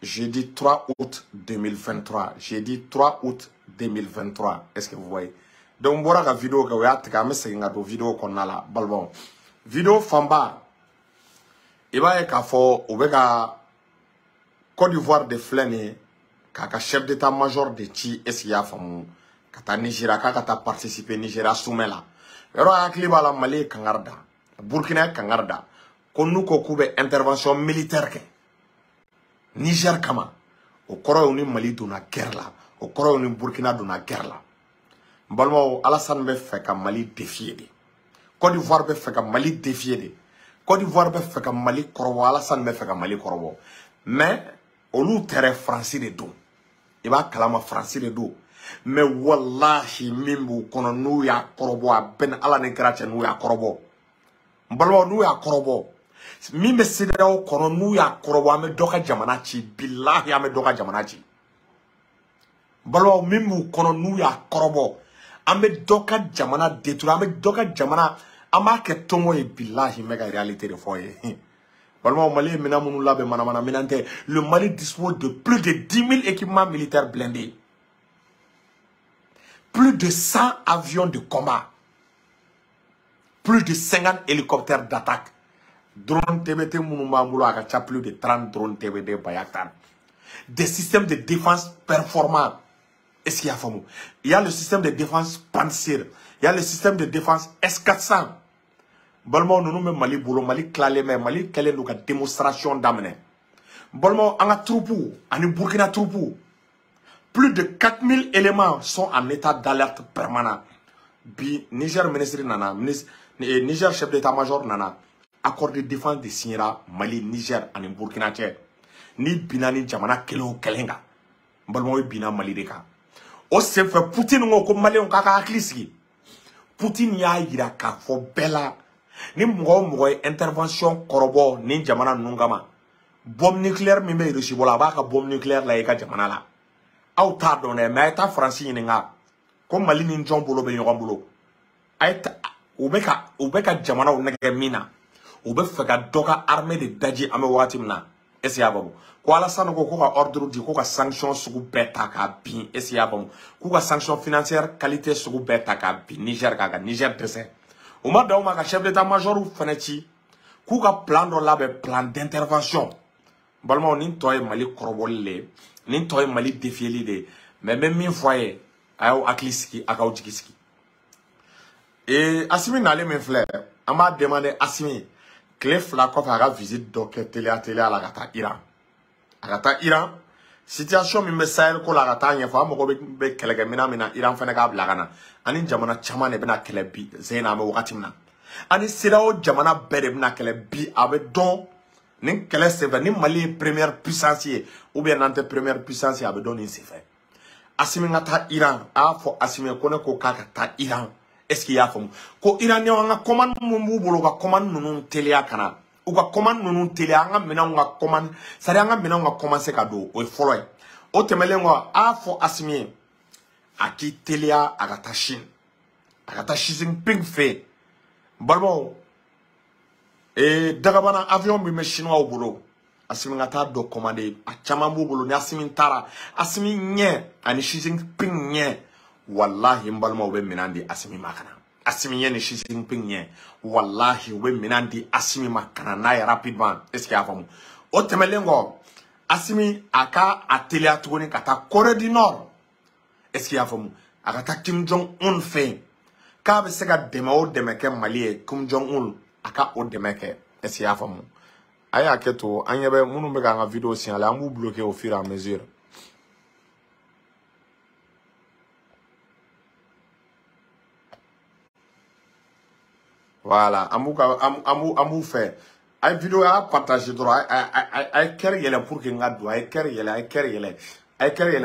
jeudi 3 août 2023. Jeudi 3 août 2023. Est-ce que vous voyez? Donc, voilà la vidéo que vous avez c'est une vidéo qu'on a là. Bon. Vidéo Famba. Il va y avoir Côte d'Ivoire de Flène, kaka chef d'état-major de Chi, SIA Famu, kata Nigeria, kata participer Nigeria Soumela. Yoro akliba la Mali Kangarda, Burkina Kangarda, konu kokube intervention militaire ke. Niger Kama, au Koro uni Mali duna guerre la, au Koro uni Burkina duna guerre la. Mbalmo Alassane be fait ka Mali défier de. Côte d'Ivoire be fait ka Mali défier de. Côte d'Ivoire be fait ka Mali Korobo, Alassane be fait ka Mali Korobo. Mais, on terre français de dos. Il va calmer français de dos. Mais wallahi, mimbu, kono nou ya korobo, ben ala ne gratia nou ya korobo. Mbalo nou ya korobo. Mimbe sidao kono nou ya korobo, ame doka jamanachi. Billahi ame doka jamanachi. Mbalo mimbu kono nou ya korobo. Ame doka jamana detura, ame doka jamana. Ama ke tongo e billahi mega réalité de foye. Le Mali dispose de plus de 10 000 équipements militaires blindés. Plus de 100 avions de combat. Plus de 50 hélicoptères d'attaque. Drone TBT Mounoumamoulo a plus de 30 drones TBT Bayaktan. Des systèmes de défense performants. Est-ce qu'il y a fameux? Il y a le système de défense Panzer. Il y a le système de défense S400. Bolmo nous même Mali boulot Mali clalé mais Mali quelle est notre démonstration d'amener. Bolmo en a troupou, en Burkina troupou. Plus de 4000 éléments sont en état d'alerte permanent. Bi Niger ministre nana, Niger chef d'état-major nana, accord de défense de Signera Mali Niger en Burkina Tchè. Ni binani jamana kelo kelenga. Bolmo bina Mali deka. O se fait Poutine ngo Mali on kaka akliski. Poutine ya ira ka fo bella. Ni mougo intervention korobo ni jamana nungama. Bombe nucléaire mime rishibola baka bombe nucléaire la eka jamana la. Aw ta donné mais ta français nga. Comme Mali ni njom bolo be yogon bolo. Aita ubeka jamana o nege mina. Ube feka doka armée de daji ame watimna. Esi ababu. Ko Alassane ko ka ordre di ko ka sanction sugu beta ka bin esi ababu. Ko ka sanction financière qualité sugu beta ka bin Niger ka Niger dese. Au moment où le chef d'état-major ou Fenechi, qui a plan de la plan d'intervention. Balma on toy Mali korobole, ni toy Mali défier mais même une fois ayo akliski akautkiski. Et Assimi n'allait me faire, on m'a demandé Assimi, Clef la coffre à visite donc télé à la gata Iran. Agata Iran, situation mi message ko la gata nya fa mo ko be kelega mina Iran fa na ga blagana. Ani jamana chama ne bena kele bi zena me wakati mna ani sirao jamana bere bena kele bi abe don ni kele seve ni Mali première puissance ou bien nante première puissance abe don ni sefe Assimi ngata Iran a fo Assimi kone ko kaka ta Iran est-ce qu'il y a fo ko Iran ne nga commande mu bolo ka commande nunu telia kana ou ka commande nunu telia nga mena nga commande sari nga mena nga commencer ka do o folo o temele ngo a fo Assimi Aki Telia agata Chine. Agata Xi Jinping fait. Balmo. Et Dagabana avion bi me chinois au boulot. Assimi ngata do commandé. A chamambo boulot ni Assimi tara. Assimi nye. Ani Xi Jinping nye. Wallahi mbalmo ube minandi Assimi makana. Assimi nye ni Xi Jinping nye. Wallahi ube minandi Assimi makana. Naye rapidement. Est-ce qu'il y a famu? Otemelengo. Assimi aka atelia tugoni kata Corée du Nord. Est-ce qu'il y a fait agata Kim Jong-un fait kabe sega demao demeke Mali Kim Jong-un aka o demeke est-ce qu'il y a fait aya keto anyebe munu be ga vidéo signalé amu bloqué au fur et à mesure voilà amu fait ay vidéo a partager droit ay kere yele pour que ngado ay kere yele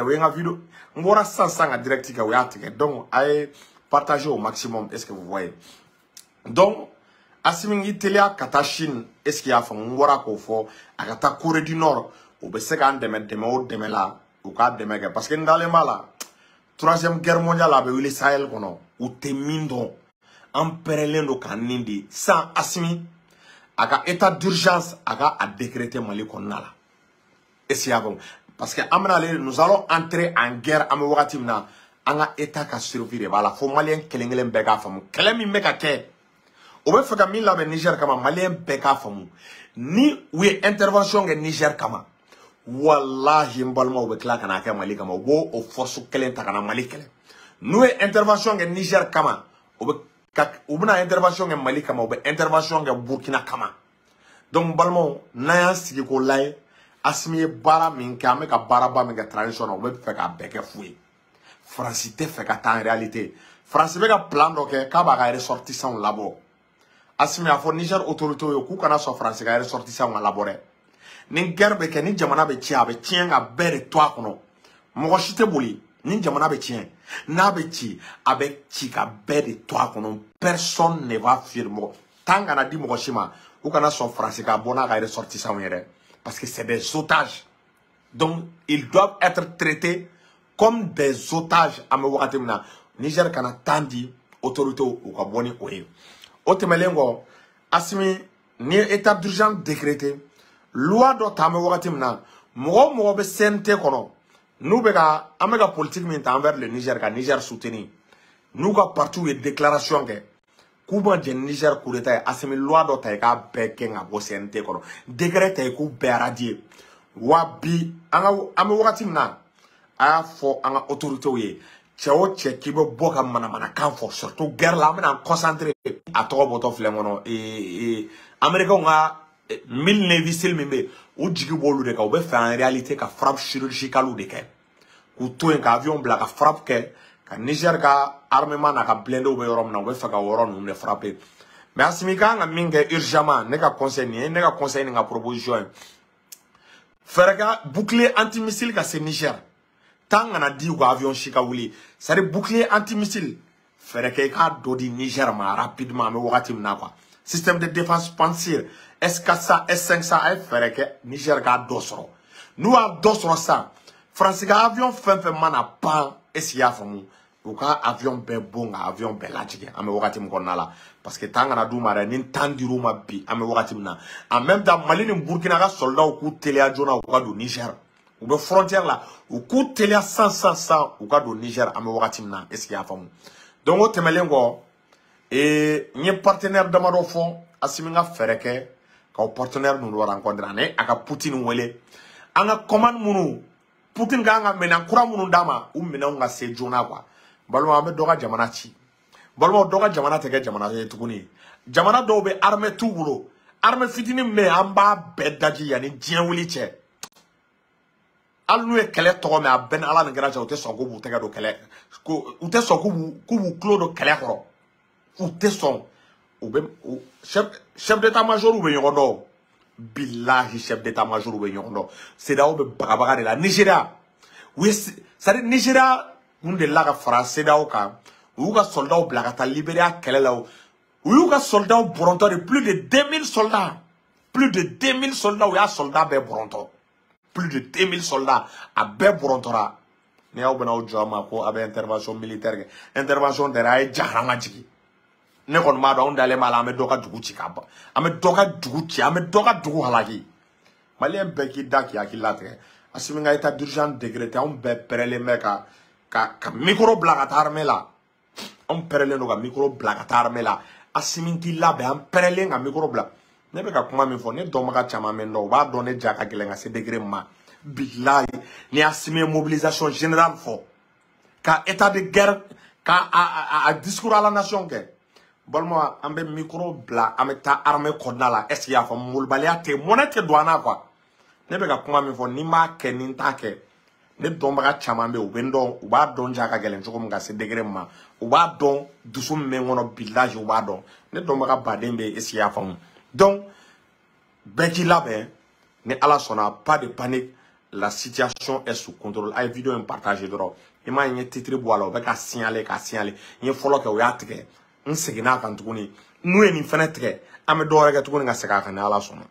we nga vidéo ngora sans direct ka we atike donc ay partager au maximum est-ce que vous voyez donc Assimi ngi telia kata Chine est-ce qu'il y a fa ngora ko fo akata Corée du Nord ou be se kan deme o deme la ou ka deme ke parce que ndale mala troisième guerre mondiale abe wili Sahel kono ou temindo amperelendo kanindi sans Assimi aka état d'urgence aka a décréter Mali konna la Et c'est avant. Parce que nous allons entrer en guerre à Mouatimna. Anga état ka survivre. Voilà. Faut malien kelengelen bega famu. Kelemi meka ke. Obe feka min la be Niger kama malien bega famu. Ni oui intervention ke Niger kama. Wallahi mbalma obe kla kana ke Mali kama. Wo o force kelen takana Mali kelen. Nous intervention ke Niger kama. Obe na intervention ke Mali kama. Obe intervention ke Burkina kama. Donc balmo naya sigi ko lay asmi bara min ka me ka bara ba me ka transition o be fe ka beke foué. France te fait qu'attendre en réalité. France be ka plan do ke ka ba ka ressortissant labo. Asmi a fo Niger autorité yo ku kana so France ka ressortissant labore. Ni gerbe ke ni jamana be ci abe tien a bere toi kono. Mo shite boli ni jamana be tien. Na be ci abe ci ka bere toi kono. Personne ne va firmer. Tanga na di mo shima ou kana so France ka bona ka ressortissant yere parce que c'est des otages. Donc ils doivent être traités comme des otages à Mouatimna. Niger kana tandi autorité ou ka boni oye. Otemelengo asmi ni état d'urgence décrété. Loi do ta Mouatimna. Mo be sente kono. Nous bega amega politique min envers le Niger ka Niger soutenir. Nous ka partout une déclaration ke Kuba de Niger coup d'état asmi loi do ta ka beken a bo sente kono. Décrété ku be radier. Wabi anga Mouatimna. A fo anga autorité ouye tchao tche ki be boka mana kan fo surtout guerre la mena concentré a to boto flemono américain nga 1000 nevisil mimbe o jigi bolu de ka o be fait en réalité ka frappe chirurgicale de ka ku to en ka avion bla ka frappe ke ka Niger ka armement na ka blende o be yorom na o be fait ka woron ne frapper mais asimika nga minge urgemment ne ka conseil ni nga proposition faire ka bouclier antimissile ka c'est Niger. Tant qu'on a dit que l'avion Chikaouli, c'est le bouclier antimissile. Faire que ka dodi Niger ma rapidement me wakatim na quoi. Système de défense pensir S400 S500 faire que Niger ka dosro. Nous a dosro ça. France ka avion fin mana pan esia famu. Ou ka avion be bon avion be lajige ame wakatim konna la parce que tant qu'on a dou mara nin tandiru ma bi ame wakatim na. En même temps Mali ni Burkina ka soldat ou ku télé adjona ou ka do Niger. Ou de frontière là, ou coup télé 100, ou cas du Niger, à me wakatimna, est-ce qu'il y a femme? Donc, au temelengo, et n'y partenaire de ma fond, à ce moment fereke, quand partenaire nous doit rencontrer, à Poutine ou elle, à la commande mounou, Poutine ganga mena kura mounou dama, ou mena on a se jona quoi. Balma abe doga jamanachi. Balma doga jamana teke jamana tukuni. Jamana dobe armée tout boulot. Armée fitini me amba bedaji yani dien wuli che. Al nous est kele to me a ben ala ngara ja ote son ko bu tega do kele ko ote son ko bu clo do kele ko ote son ou be chef d'état-major ou be yondo billahi chef d'état-major ou be yondo c'est da ou be bagabaga de la Nigeria oui c'est Nigeria un de la français da ou ka ou ka soldat ou blagata libérer kele la ou ka soldat ou boronto de plus de 2000 soldats ou ya soldats be boronto plus de 2000 soldats à Berbrontora. Ni au bena ujama ko abe intervention militaire intervention de ray jahrama jigi ne kon ma do ndale mala ame doka dugu ci kaba ame doka dugu halaki malien beki daki akilatre asimi nga état d'urgence décrété on be perele meka ka micro blagata armée là on perele no ka micro blagata armée là asimi ti labe am perele nga micro blag ne be ka kuma mi fo ne do maka chama men no ba do ne jaka kelenga se degré ma billahi ni assumer mobilisation générale fo ka état de guerre ka a discours à la nation ke bolmo ambe micro bla ameta armée kodala est-ce qu'il y a fo mulbalia te monete douana quoi ne be ka kuma mi fo ni ma ke ni take ne do maka chama be ubendo uba don jaka kelen choko mga se degré ma uba don dusum me ngono billahi uba don ne do maka badembe est-ce qu'il y a fo. Donc, Beki Labé, ne ala sona, pas de panique, la situation est sous contrôle. Aïe vidéo est partagée d'or. Il m'a un titre boalo, avec à signaler. Il y follow que vous avez un segna quand tu connais. Nous, une fenêtre, à me d'or, que tu connais à ce qu'à ala sona.